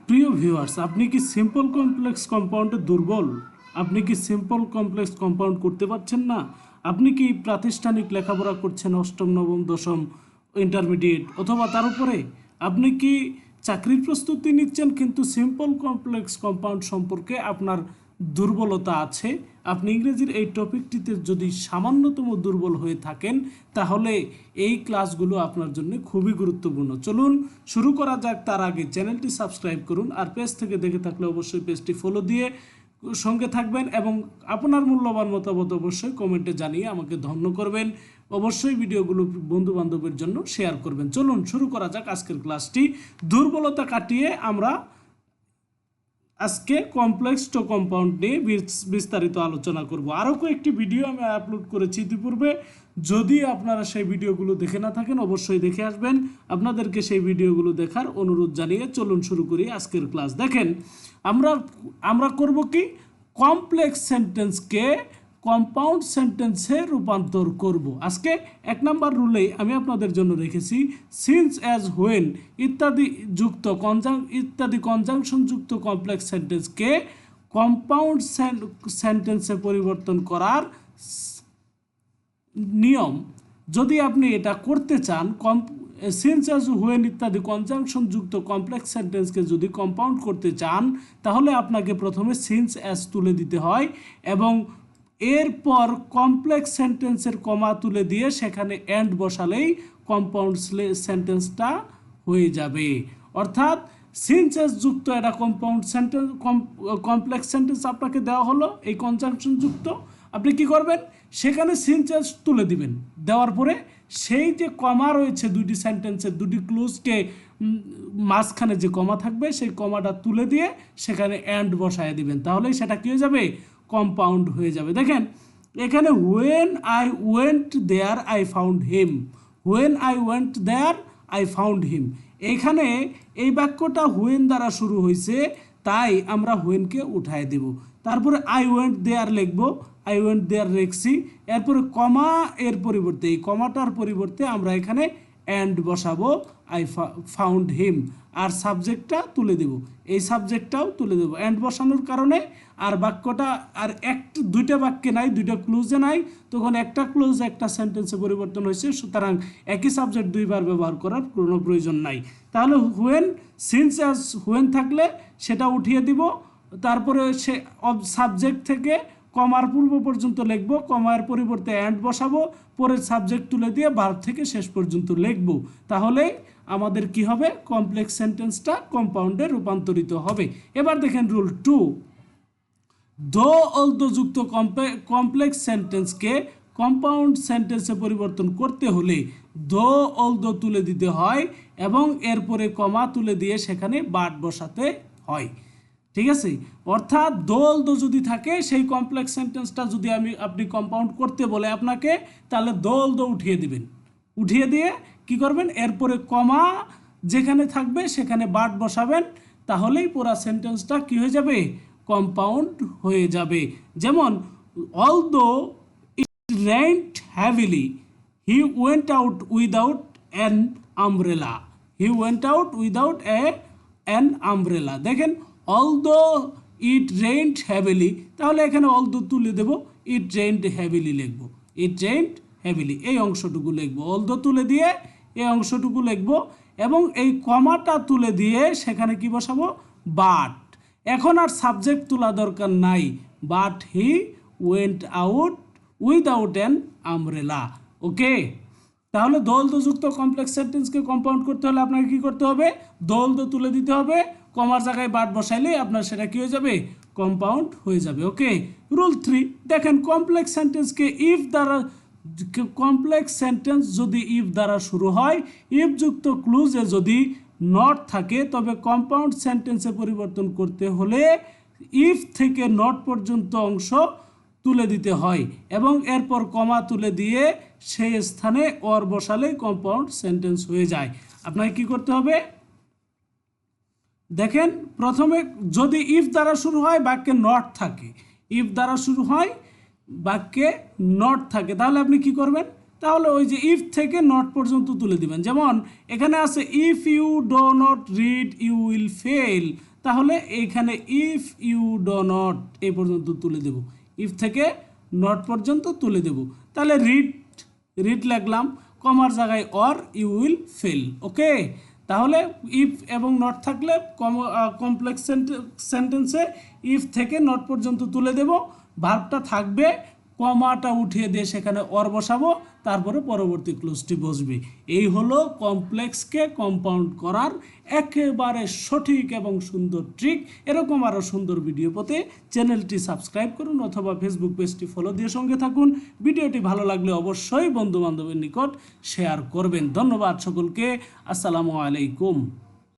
প্রিয় ভিউয়ার্স, আপনি কি সিম্পল কমপ্লেক্স কম্পাউন্ডে দুর্বল? আপনি কি সিম্পল কমপ্লেক্স কম্পাউন্ড করতে পারছেন না? আপনি কি প্রাতিষ্ঠানিক লেখাপড়া করছেন অষ্টম, নবম, দশম, ইন্টারমিডিয়েট অথবা তার উপরে? আপনি কি চাকরির প্রস্তুতি নিচ্ছেন কিন্তু সিম্পল কমপ্লেক্স কম্পাউন্ড সম্পর্কে আপনার দুর্বলতা আছে? আপনি ইংরেজির এই টপিকটিতে যদি সামান্যতম দুর্বল হয়ে থাকেন তাহলে এই ক্লাসগুলো আপনার জন্য খুবই গুরুত্বপূর্ণ। চলুন শুরু করা যাক। তার আগে চ্যানেলটি সাবস্ক্রাইব করুন, আর পেজ থেকে দেখে থাকলে অবশ্যই পেজটি ফলো দিয়ে সঙ্গে থাকবেন এবং আপনার মূল্যবান মতামত অবশ্যই কমেন্টে জানিয়ে আমাকে ধন্য করবেন। অবশ্যই ভিডিওগুলো বন্ধু বান্ধবের জন্য শেয়ার করবেন। চলুন শুরু করা যাক আজকের ক্লাসটি। দুর্বলতা কাটিয়ে আমরা আজকে কমপ্লেক্স টু কম্পাউন্ড নিয়ে বিস্তারিত আলোচনা করব। আরও কয়েকটি ভিডিও আমি আপলোড করেছি ইতিপূর্বে। যদি আপনারা সেই ভিডিওগুলো দেখে না থাকেন অবশ্যই দেখে আসবেন। আপনাদেরকে সেই ভিডিওগুলো দেখার অনুরোধ জানিয়ে চলুন শুরু করি আজকের ক্লাস। দেখেন, আমরা করব কি, কমপ্লেক্স সেন্টেন্সকে কম্পাউন্ড সেন্টেন্সে রূপান্তর করব। আজকে এক নাম্বার রুলেই আমি আপনাদের জন্য রেখেছি সিন্স, অ্যাজ, হোয়েন ইত্যাদি যুক্ত কনজাংশন যুক্ত কমপ্লেক্স সেন্টেন্সকে কম্পাউন্ড সেন্টেন্সে পরিবর্তন করার নিয়ম। যদি আপনি এটা করতে চান, সিন্স, অ্যাজ, হোয়েন ইত্যাদি কনজাংশন যুক্ত কমপ্লেক্স সেন্টেন্সকে যদি কম্পাউন্ড করতে চান তাহলে আপনাকে প্রথমে সিন্স, অ্যাজ তুলে দিতে হয় এবং এরপর কমপ্লেক্স সেন্টেন্সের কমা তুলে দিয়ে সেখানে এন্ড বসালেই কম্পাউন্ড সেন্টেন্সটা হয়ে যাবে। অর্থাৎ সিন্স, অ্যাজ যুক্ত একটা কম্পাউন্ড সেন্টেন্স, কমপ্লেক্স সেন্টেন্স আপনাকে দেওয়া হলো এই কনজাংশন যুক্ত। আপনি কি করবেন, সেখানে সিন্স, অ্যাজ তুলে দিবেন। দেওয়ার পরে সেই যে কমা রয়েছে দুটি সেন্টেন্সের দুটি ক্লোজকে মাঝখানে যে কমা থাকবে সেই কমাটা তুলে দিয়ে সেখানে এন্ড বসায় দিবেন। তাহলেই সেটা কী হয়ে যাবে, কম্পাউন্ড হয়ে যাবে। দেখেন এখানে when I went there I found him, when I went there I found him. এখানে এই বাক্যটা হোয়েন দ্বারা শুরু হয়েছে, তাই আমরা হোয়েনকে উঠায় দেব। তারপরে আই ওয়েন্ট দেয়ার লিখবো, আই ওয়েন্ট দেয়ার রেখছি। এরপরে কমা এর পরিবর্তে, এই কমাটার পরিবর্তে আমরা এখানে অ্যান্ড বসাবো, আই ফাউন্ড হিম। আর সাবজেক্টটা তুলে দেব, এই সাবজেক্টটাও তুলে দেব অ্যান্ড বসানোর কারণে। আর বাক্যটা আর দুইটা বাক্যে নাই, দুইটা ক্লোজে নাই, তখন একটা ক্লোজ একটা সেন্টেন্সে পরিবর্তন হয়েছে। সুতরাং একই সাবজেক্ট দুইবার ব্যবহার করার কোনো প্রয়োজন নাই। তাহলে হোয়েন, সিন্স, অ্যাজ, হোয়েন থাকলে সেটা উঠিয়ে দিব। তারপরে সে সাবজেক্ট থেকে কমার পূর্ব পর্যন্ত লিখবো, কমার পরিবর্তে অ্যান্ড বসাবো, পরের সাবজেক্ট তুলে দিয়ে ভার্ব থেকে শেষ পর্যন্ত লিখবো। তাহলে আমাদের কি হবে, কমপ্লেক্স সেন্টেন্সটা কম্পাউন্ডে রূপান্তরিত হবে। এবার দেখেন রুল 2, দো অলদো যুক্ত কমপ্লেক্স সেন্টেন্সকে কম্পাউন্ড সেন্টেন্সে পরিবর্তন করতে হলে দো অলদো তুলে দিতে হয় এবং এরপরে কমা তুলে দিয়ে সেখানে বাট বসাতে হয়। ঠিক আছে, অর্থাৎ দো অলদো যদি থাকে সেই কমপ্লেক্স সেন্টেন্সটা যদি আপনি কম্পাউন্ড করতে বলে আপনাকে, তাহলে দো অলদো উঠিয়ে দিবেন। উঠিয়ে দিয়ে কি করবেন, এরপরে কমা যেখানে থাকবে সেখানে বাট বসাবেন। তাহলেই পুরো সেন্টেন্সটা কি হয়ে যাবে, কম্পাউন্ড হয়ে যাবে। যেমন although it rained heavily he went out without an umbrella, he went out without an umbrella. দেখেন অলদো ইট রেইনড হ্যাভিলি, তাহলে এখানে অলদো তুলে দেব, ইট রেইনড হ্যাভিলি লিখবো, ইট রেইনড হ্যাভিলি এই অংশটুকু লিখবো, অলদো তুলে দিয়ে এই অংশটুকু লিখবো এবং এই কমাটা তুলে দিয়ে সেখানে কি বসাবো, বাট। এখন আর সাবজেক্ট তোলা দরকার নাই, but he went out without an umbrella. Okay, তাহলে দোলদো যুক্ত কমপ্লেক্স সেন্টেন্সকে কম্পাউন্ড করতে হলে আপনাকে কি করতে হবে, দোলদো তুলে দিতে হবে, কমার জায়গায় বাট বসাইলেই আপনার সেটা কি হয়ে যাবে, কম্পাউন্ড হয়ে যাবে। ওকে, রুল 3, দেখেন কমপ্লেক্স সেন্টেন্সকে ইফ দ্বারা, কমপ্লেক্স সেন্টেন্স যদি ইফ দ্বারা শুরু হয়, ইফ যুক্ত ক্লুজে যদি নট থাকে তবে কম্পাউন্ড সেন্টেন্সে পরিবর্তন করতে হলে ইফ থেকে নট পর্যন্ত অংশ তুলে দিতে হয় এবং এরপর কমা তুলে দিয়ে সেই স্থানে অর বসালেই কম্পাউন্ড সেন্টেন্স হয়ে যায়। আপনাকে কি করতে হবে, দেখেন প্রথমে যদি ইফ দ্বারা শুরু হয় বাক্যে নট থাকে, ইফ দ্বারা শুরু হয় বাক্যে নট থাকে, তাহলে আপনি কি করবেন, তাহলে ওই যে ইফ থেকে নট পর্যন্ত তুলে দিবেন। যেমন এখানে আছে if you do not read you will fail, তাহলে এইখানে ইফ ইউ ডো নট এই পর্যন্ত তুলে দেব, ইফ থেকে নট পর্যন্ত তুলে দেব। তাহলে রিড লিখলাম, কমার জায়গায় অর ইউ উইল ফেল। ওকে, তাহলে ইফ এবং নট থাকলে কমপ্লেক্স সেন্টেন্সে ইফ থেকে নট পর্যন্ত তুলে দেব, ভার্বটা থাকবে, কমাটা উঠিয়ে দিয়ে সেখানে অর বসাবো, তারপরে পরবর্তী ক্লোজটি বসবে। এই হলো কমপ্লেক্সকে কম্পাউন্ড করার একেবারে সঠিক এবং সুন্দর ট্রিক। এরকম আরও সুন্দর ভিডিও পেতে চ্যানেলটি সাবস্ক্রাইব করুন অথবা ফেসবুক পেজটি ফলো দিয়ে সঙ্গে থাকুন। ভিডিওটি ভালো লাগলে অবশ্যই বন্ধু বান্ধবের নিকট শেয়ার করবেন। ধন্যবাদ সকলকে। আসসালামু আলাইকুম।